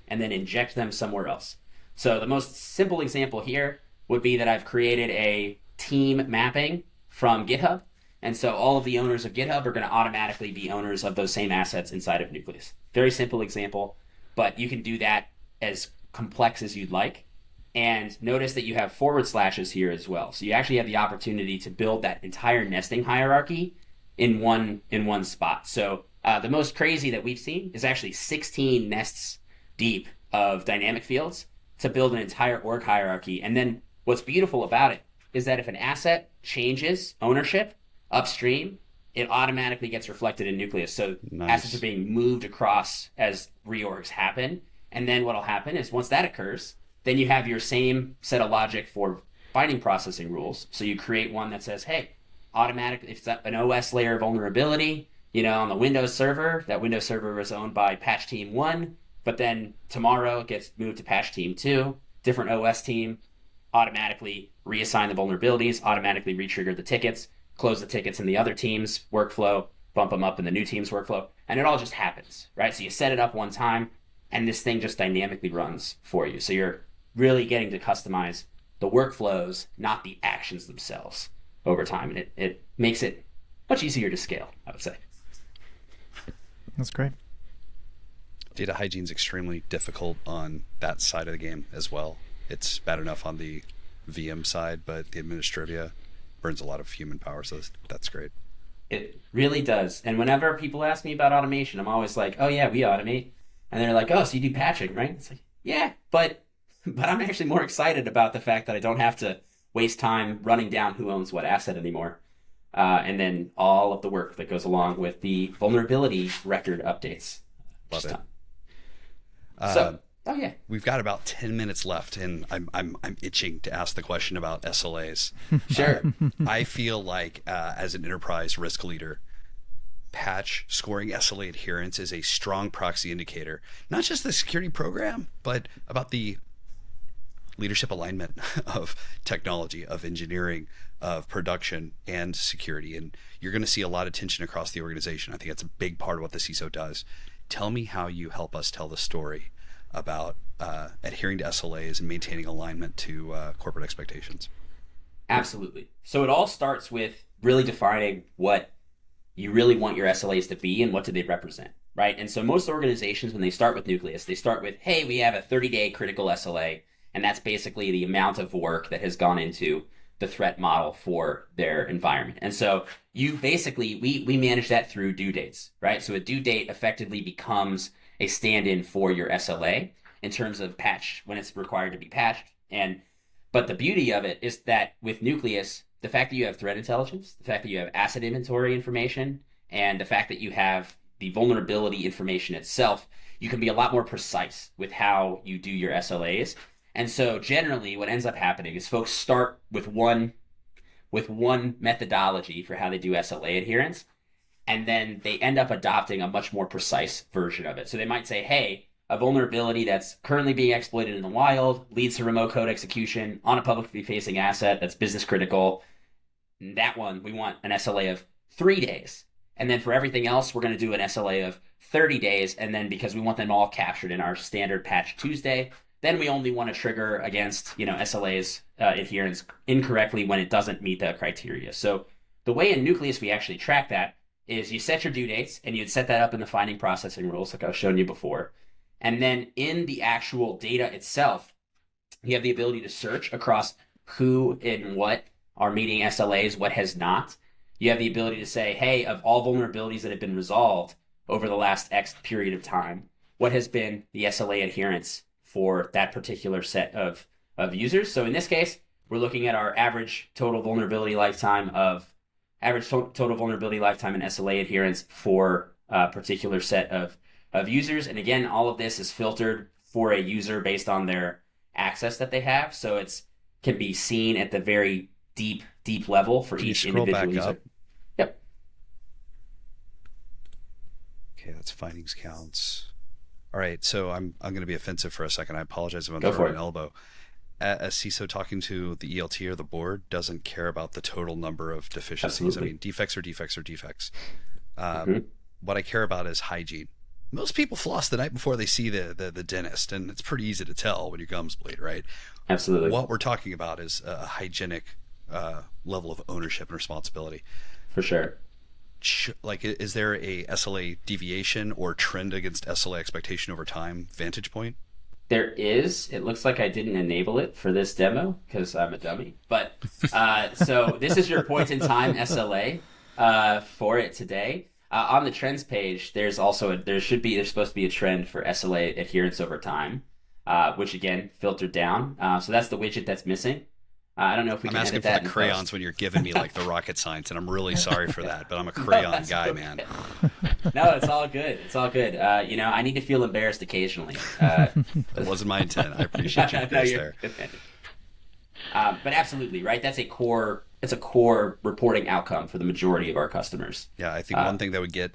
and then inject them somewhere else. So the most simple example here would be that I've created a team mapping from GitHub. And so all of the owners of GitHub are going to automatically be owners of those same assets inside of Nucleus. Very simple example, but you can do that as complex as you'd like. And notice that you have forward slashes here as well. So you actually have the opportunity to build that entire nesting hierarchy in one spot. So the most crazy that we've seen is actually 16 nests deep of dynamic fields to build an entire org hierarchy. And then what's beautiful about it is that if an asset changes ownership upstream, it automatically gets reflected in Nucleus. So assets are being moved across as reorgs happen. And then what'll happen is once that occurs, then you have your same set of logic for finding processing rules. So you create one that says, hey, automatically, if it's an OS layer vulnerability, on the Windows server, that Windows server is owned by patch team 1, but then tomorrow it gets moved to patch team 2, different OS team, automatically reassign the vulnerabilities, automatically retrigger the tickets, close the tickets in the other team's workflow, bump them up in the new team's workflow, and it all just happens, right? So you set it up one time, and this thing just dynamically runs for you. So you're really getting to customize the workflows, not the actions themselves over time. And it makes it much easier to scale, I would say. That's great. Data hygiene is extremely difficult on that side of the game as well. It's bad enough on the VM side, but the administrivia burns a lot of human power, so that's great. It really does. And whenever people ask me about automation, I'm always like, oh yeah, we automate. And they're like, oh, so you do patching, right? It's like, yeah, but I'm actually more excited about the fact that I don't have to waste time running down who owns what asset anymore. And then all of the work that goes along with the vulnerability record updates. Love it. Oh yeah. We've got about 10 minutes left, and I'm itching to ask the question about SLAs. Sure. I feel like as an enterprise risk leader, patch scoring SLA adherence is a strong proxy indicator, not just the security program, but about the leadership alignment of technology, of engineering, of production, and security. And you're going to see a lot of tension across the organization. I think that's a big part of what the CISO does. Tell me how you help us tell the story about adhering to SLAs and maintaining alignment to corporate expectations. Absolutely. So it all starts with really defining what you really want your SLAs to be and what do they represent, right? And so most organizations, when they start with Nucleus, they start with, hey, we have a 30-day critical SLA, and that's basically the amount of work that has gone into the threat model for their environment. And so you basically, we manage that through due dates, right? So a due date effectively becomes a stand-in for your SLA in terms of patch when it's required to be patched. But the beauty of it is that with Nucleus, the fact that you have threat intelligence, the fact that you have asset inventory information, and the fact that you have the vulnerability information itself, you can be a lot more precise with how you do your SLAs. And so generally what ends up happening is folks start with one methodology for how they do SLA adherence, and then they end up adopting a much more precise version of it. So they might say, hey, a vulnerability that's currently being exploited in the wild leads to remote code execution on a publicly facing asset that's business critical. That one, we want an SLA of 3 days. And then for everything else, we're going to do an SLA of 30 days. And then because we want them all captured in our standard patch Tuesday, then we only want to trigger against, SLA's adherence incorrectly when it doesn't meet the criteria. So the way in Nucleus we actually track that is you set your due dates, and you'd set that up in the finding processing rules like I was showing you before. And then in the actual data itself, you have the ability to search across who and what are meeting SLAs, what has not. You have the ability to say, hey, of all vulnerabilities that have been resolved over the last X period of time, what has been the SLA adherence for that particular set of users? So in this case, we're looking at our average total vulnerability lifetime in SLA adherence for a particular set of users. And again, all of this is filtered for a user based on their access that they have. So it can be seen at the very deep level for each individual user. Up? Yep. Okay, that's findings counts. All right, so I'm going to be offensive for a second. I apologize if I'm Go for throwing it. an elbow. As CISO, talking to the ELT or the board doesn't care about the total number of deficiencies. Absolutely. I mean, defects are defects are defects. What I care about is hygiene. Most people floss the night before they see the dentist, and it's pretty easy to tell when your gums bleed, right? Absolutely. What we're talking about is a hygienic level of ownership and responsibility. For sure. Like, is there a SLA deviation or trend against SLA expectation over time vantage point? There is. It looks like I didn't enable it for this demo because I'm a dummy. But so this is your point in time SLA for it today. On the trends page, there's supposed to be a trend for SLA adherence over time, which again filtered down. So that's the widget that's missing. I don't know if we I'm can asking edit for that the in crayons post. when you're giving me like the rocket science, and I'm really sorry for that, but I'm a crayon guy, okay. man. No, it's all good. It's all good. I need to feel embarrassed occasionally. That wasn't my intent. I appreciate your grace there. But absolutely, right? That's a core reporting outcome for the majority of our customers. Yeah, I think one thing that would get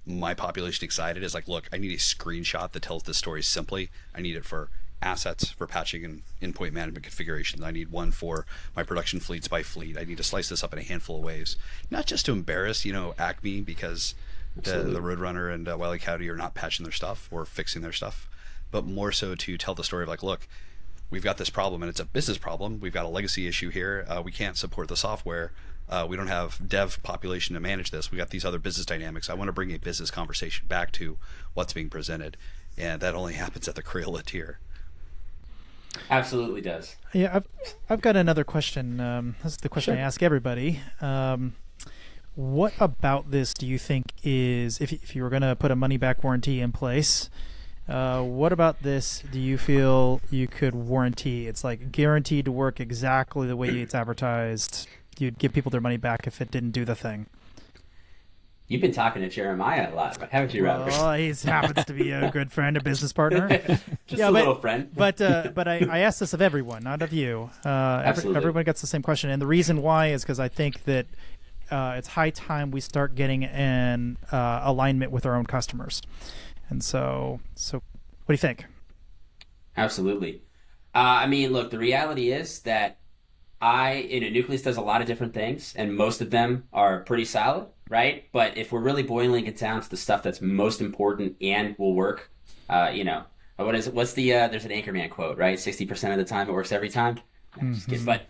my population excited is like, look, I need a screenshot that tells this story simply. I need it for assets, for patching and endpoint management configurations. I need one for my production fleets by fleet. I need to slice this up in a handful of ways, not just to embarrass, Acme because the Roadrunner and Wiley County are not patching their stuff or fixing their stuff, but more so to tell the story of like, look, we've got this problem and it's a business problem. We've got a legacy issue here. We can't support the software. We don't have dev population to manage this. We got these other business dynamics. I want to bring a business conversation back to what's being presented, and that only happens at the Crayola tier. Absolutely does. Yeah, I've got another question. This is the question I ask everybody. What about this do you think is, if you were going to put a money-back warranty in place, what about this do you feel you could warranty? It's like guaranteed to work exactly the way it's advertised. You'd give people their money back if it didn't do the thing. You've been talking to Jeremiah a lot, haven't you, Robert? Well, he happens to be a good friend, a business partner. Just a little friend. But I asked this of everyone, not of you. Absolutely. Everyone gets the same question. And the reason why is because I think that it's high time we start getting in alignment with our own customers. And so what do you think? Absolutely. Look, the reality is that Nucleus does a lot of different things, and most of them are pretty solid, right? But if we're really boiling it down to the stuff that's most important and will work, what is it? What's the, there's an Anchorman quote, right? 60% of the time it works every time. No, I'm just kidding. But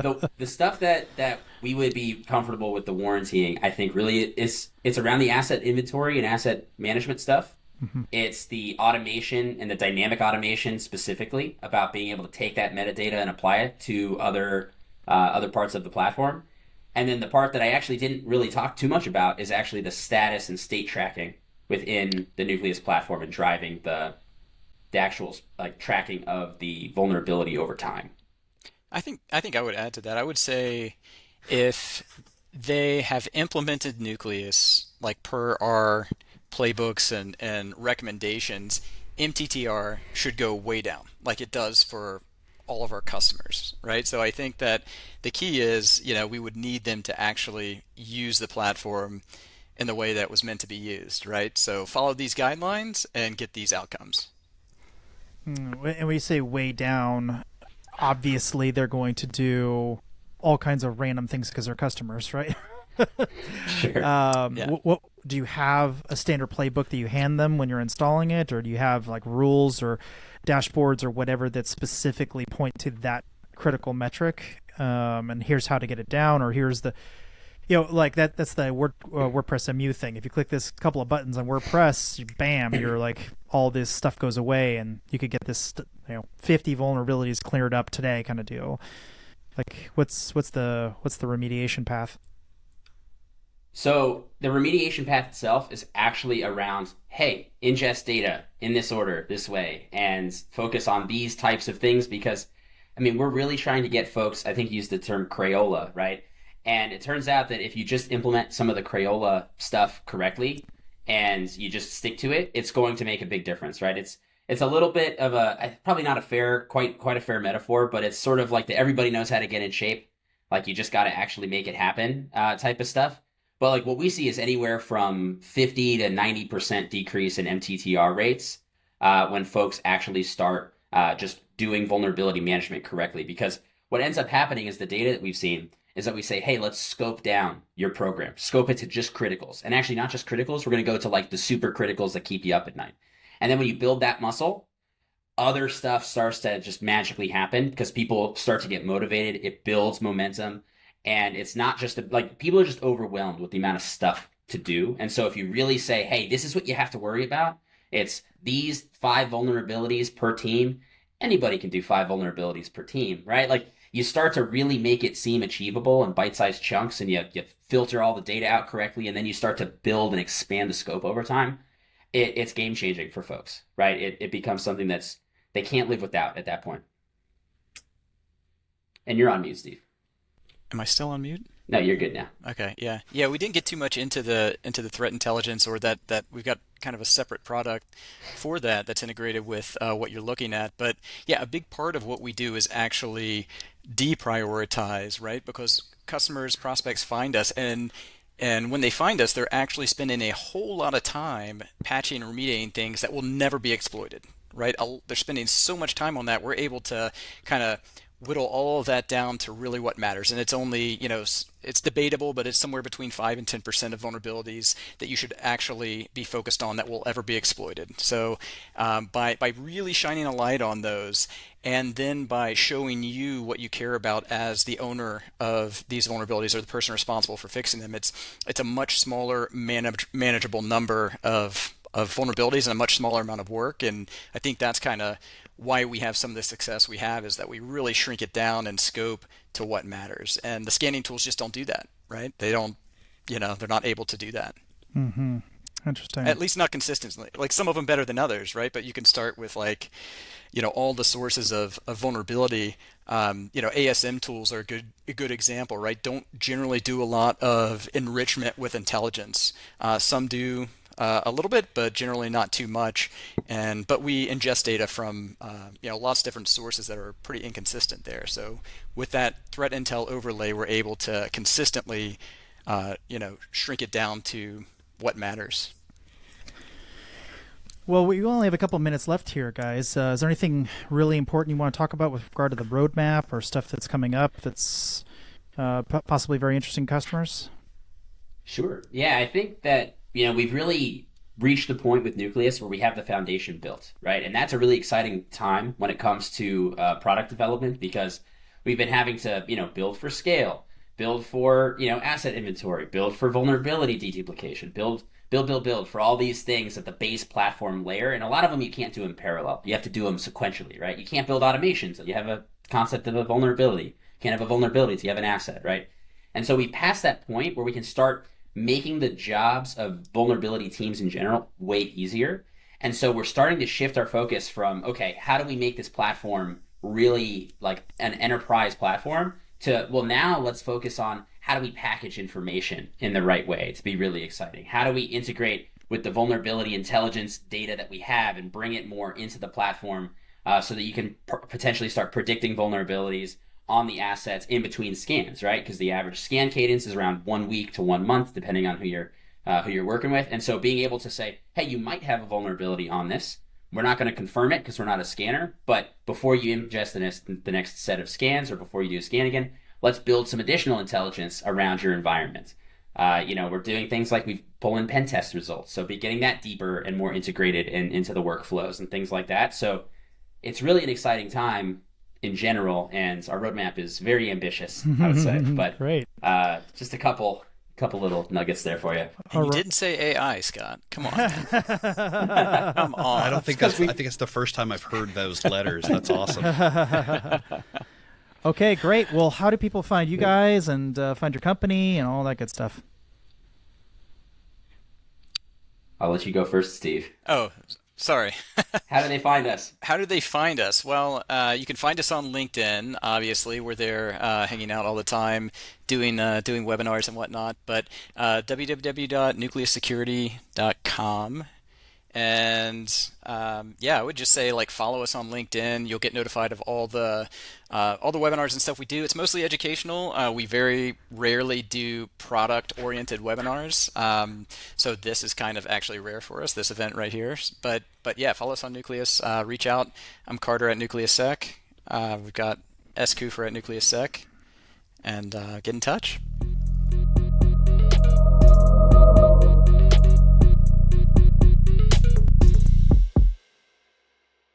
no, the stuff that we would be comfortable with the warrantying, I think really it's around the asset inventory and asset management stuff. Mm-hmm. It's the automation and the dynamic automation specifically about being able to take that metadata and apply it to other parts of the platform. And then the part that I actually didn't really talk too much about is actually the status and state tracking within the Nucleus platform and driving the actual tracking of the vulnerability over time. I think I would add to that. I would say if they have implemented Nucleus like per our playbooks and recommendations. MTTR should go way down, like it does for all of our customers, right? So I think that the key is, we would need them to actually use the platform in the way that was meant to be used, right? So follow these guidelines and get these outcomes. And when you say way down, obviously they're going to do all kinds of random things because they're customers, right? Sure. Yeah. What do you have a standard playbook that you hand them when you're installing it, or do you have like rules or dashboards or whatever that specifically point to that critical metric? And here's how to get it down, or here's the, like that's the WordPress MU thing. If you click this couple of buttons on WordPress, bam, you're like all this stuff goes away, and you could get this 50 vulnerabilities cleared up today kind of deal. Like what's the remediation path? So the remediation path itself is actually around, hey, ingest data in this order, this way, and focus on these types of things because, we're really trying to get folks, I think, use the term Crayola, right? And it turns out that if you just implement some of the Crayola stuff correctly and you just stick to it, it's going to make a big difference, right? It's a little bit of probably not a fair, quite a fair metaphor, but it's sort of like the everybody knows how to get in shape. Like you just got to actually make it happen type of stuff. But like what we see is anywhere from 50 to 90% decrease in MTTR rates when folks actually start just doing vulnerability management correctly. Because what ends up happening is the data that we've seen is that we say, hey, let's scope down your program. Scope it to just criticals. And actually not just criticals. We're going to go to like the super criticals that keep you up at night. And then when you build that muscle, other stuff starts to just magically happen because people start to get motivated. It builds momentum. And it's not just like people are just overwhelmed with the amount of stuff to do. And so if you really say, hey, this is what you have to worry about, it's these 5 vulnerabilities per team. Anybody can do 5 vulnerabilities per team, right? Like you start to really make it seem achievable in bite-sized chunks and you filter all the data out correctly. And then you start to build and expand the scope over time. It's game changing for folks, right? It becomes something they can't live without at that point. And you're on mute, Steve. Am I still on mute? No, you're good now. Okay, yeah. Yeah, we didn't get too much into the threat intelligence or that we've got kind of a separate product for that's integrated with what you're looking at. But yeah, a big part of what we do is actually deprioritize, right? Because customers, prospects find us and when they find us, they're actually spending a whole lot of time patching and remediating things that will never be exploited, right? They're spending so much time on that. We're able to kind of whittle all of that down to really what matters. And it's only, it's debatable, but it's somewhere between 5 and 10% of vulnerabilities that you should actually be focused on that will ever be exploited. So by really shining a light on those, and then by showing you what you care about as the owner of these vulnerabilities or the person responsible for fixing them, it's a much smaller manageable number of vulnerabilities and a much smaller amount of work. And I think that's kind of why we have some of the success we have, is that we really shrink it down and scope to what matters. And the scanning tools just don't do that, right? They don't, they're not able to do that. Mm-hmm. Interesting. At least not consistently. Like some of them better than others, right? But you can start with like, all the sources of vulnerability. ASM tools are a good example, right? Don't generally do a lot of enrichment with intelligence. Some do a little bit, but generally not too much. But we ingest data from lots of different sources that are pretty inconsistent there. So with that threat intel overlay, we're able to consistently shrink it down to what matters. Well, we only have a couple minutes left here, guys. Is there anything really important you want to talk about with regard to the roadmap or stuff that's coming up that's possibly very interesting to customers? Sure. Yeah, I think that we've really reached the point with Nucleus where we have the foundation built, right? And that's a really exciting time when it comes to product development, because we've been having to, build for scale, build for, asset inventory, build for vulnerability deduplication, build for all these things at the base platform layer. And a lot of them you can't do in parallel. You have to do them sequentially, right? You can't build automation until you have a concept of a vulnerability. You can't have a vulnerability until you have an asset, right? And so we passed that point where we can start making the jobs of vulnerability teams in general way easier. And so we're starting to shift our focus from, okay, how do we make this platform really like an enterprise platform, to, well, now let's focus on how do we package information in the right way to be really exciting? How do we integrate with the vulnerability intelligence data that we have and bring it more into the platform so that you can potentially start predicting vulnerabilities on the assets in between scans, right? Because the average scan cadence is around 1 week to 1 month, depending on who you're working with. And so being able to say, hey, you might have a vulnerability on this. We're not going to confirm it because we're not a scanner, but before you ingest the next set of scans or before you do a scan again, let's build some additional intelligence around your environment. We're doing things like we pull in pen test results, so be getting that deeper and more integrated into the workflows and things like that. So it's really an exciting time in general, and our roadmap is very ambitious, I would say. But Great. Just a couple little nuggets there for you. And you didn't say AI, Scott. Come on. Come on. I don't think I think it's the first time I've heard those letters. That's awesome. Okay, great. Well, how do people find you guys and find your company and all that good stuff? I'll let you go first, Steve. Oh, sorry. How do they find us? How do they find us? Well, you can find us on LinkedIn. Obviously, we're there hanging out all the time, doing webinars and whatnot. But www.nucleussecurity.com. And I would just say follow us on LinkedIn. You'll get notified of all the webinars and stuff we do. It's mostly educational. We very rarely do product-oriented webinars. So this is kind of actually rare for us, this event right here. But yeah, follow us on Nucleus. Reach out. I'm Carter at Nucleus Sec. We've got Coofer at Nucleus Sec. And get in touch.